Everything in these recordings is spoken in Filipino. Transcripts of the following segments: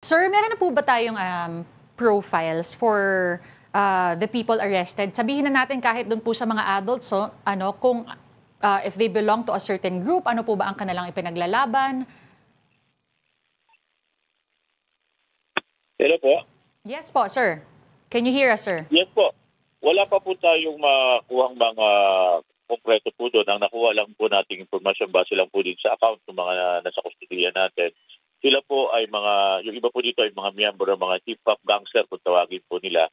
Sir, meron na po ba tayong profiles for the people arrested? Sabihin na natin kahit doon po sa mga adults, so, kung if they belong to a certain group, ano po ba ang kanilang ipinaglalaban? Hello po? Yes po, sir. Can you hear us, sir? Yes po. Wala pa po tayong makuhang mga konkreto po doon. Ang nakuha lang po nating informasyon base lang po din sa account ng mga nasa kustudiya natin. Sila po ay yung iba po dito ay mga miyembro ng mga chief of gangster kung tawagin po nila.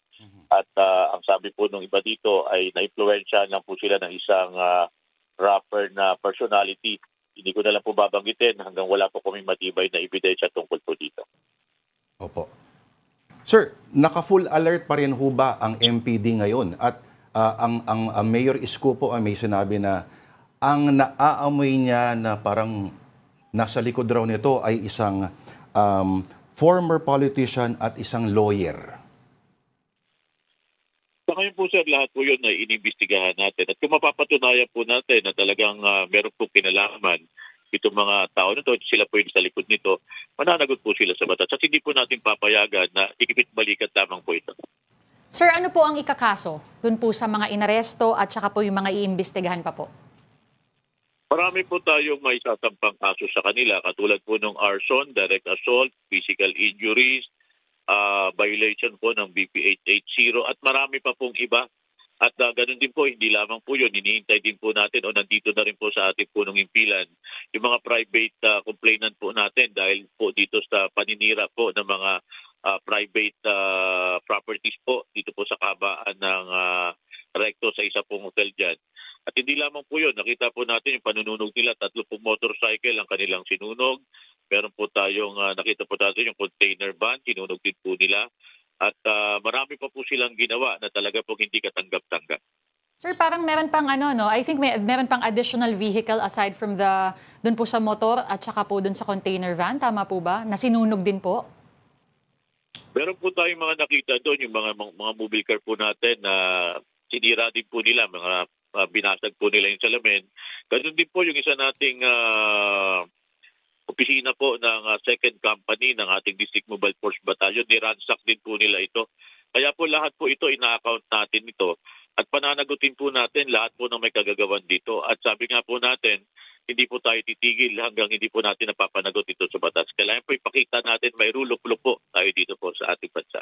At ang sabi po ng iba dito ay na-influensya lang po sila ng isang rapper na personality. Hindi ko na lang po babanggitin hanggang wala po kaming matibay na ebidensya tungkol po dito. Opo. Sir, naka-full alert pa rin ho ba ang MPD ngayon? At ang Mayor Isko po ay may sinabi na ang naaamoy niya na parang nasa likod raw nito ay isang former politician at isang lawyer. Sa ngayon po sir, lahat po yun ay inimbestigahan natin. At kung mapapatunayan po natin na talagang meron po kinalaman itong mga tao nito, sila po yung sa likod nito, mananagot po sila sa batas. At hindi po natin papayagan na ikipit-balikat lamang po ito. Sir, ano po ang ikakaso dun po sa mga inaresto at saka po yung mga iimbestigahan pa po? Marami po tayong may satampang kaso sa kanila, katulad po ng arson, direct assault, physical injuries, violation po ng BP 880 at marami pa pong iba. At ganun din po, hindi lamang po yun, hinihintay din po natin o nandito na rin po sa ating punong impilan yung mga private complainant po natin dahil po dito sa paninira po ng mga private properties po dito po sa kabaan ng Recto sa isa pong hotel dyan. At hindi lamang po yun, nakita po natin yung panununog nila, 3 pong motorcycle ang kanilang sinunog. Meron po tayong, nakita po natin yung container van, sinunog din po nila. At marami pa po silang ginawa na talaga po hindi katanggap-tanggap. Sir, parang meron pang I think meron pang additional vehicle aside from dun po sa motor at saka po dun sa container van, tama po ba? Na sinunog din po? Meron po tayong mga nakita doon, yung mga mobile car po natin na sinira din po nila, mga binasag po nila yung salamin. Ganun din po yung isa nating opisina po ng second company ng ating District Mobile Force Battalion. Niransak din po nila ito. Kaya po lahat po ito, ina-account natin ito. At pananagutin po natin lahat po ng may kagagawan dito. At sabi nga po natin, hindi po tayo titigil hanggang hindi po natin napapanagot ito sa batas. Kailangan po ipakita natin may rule of law po tayo dito po sa ating bansa.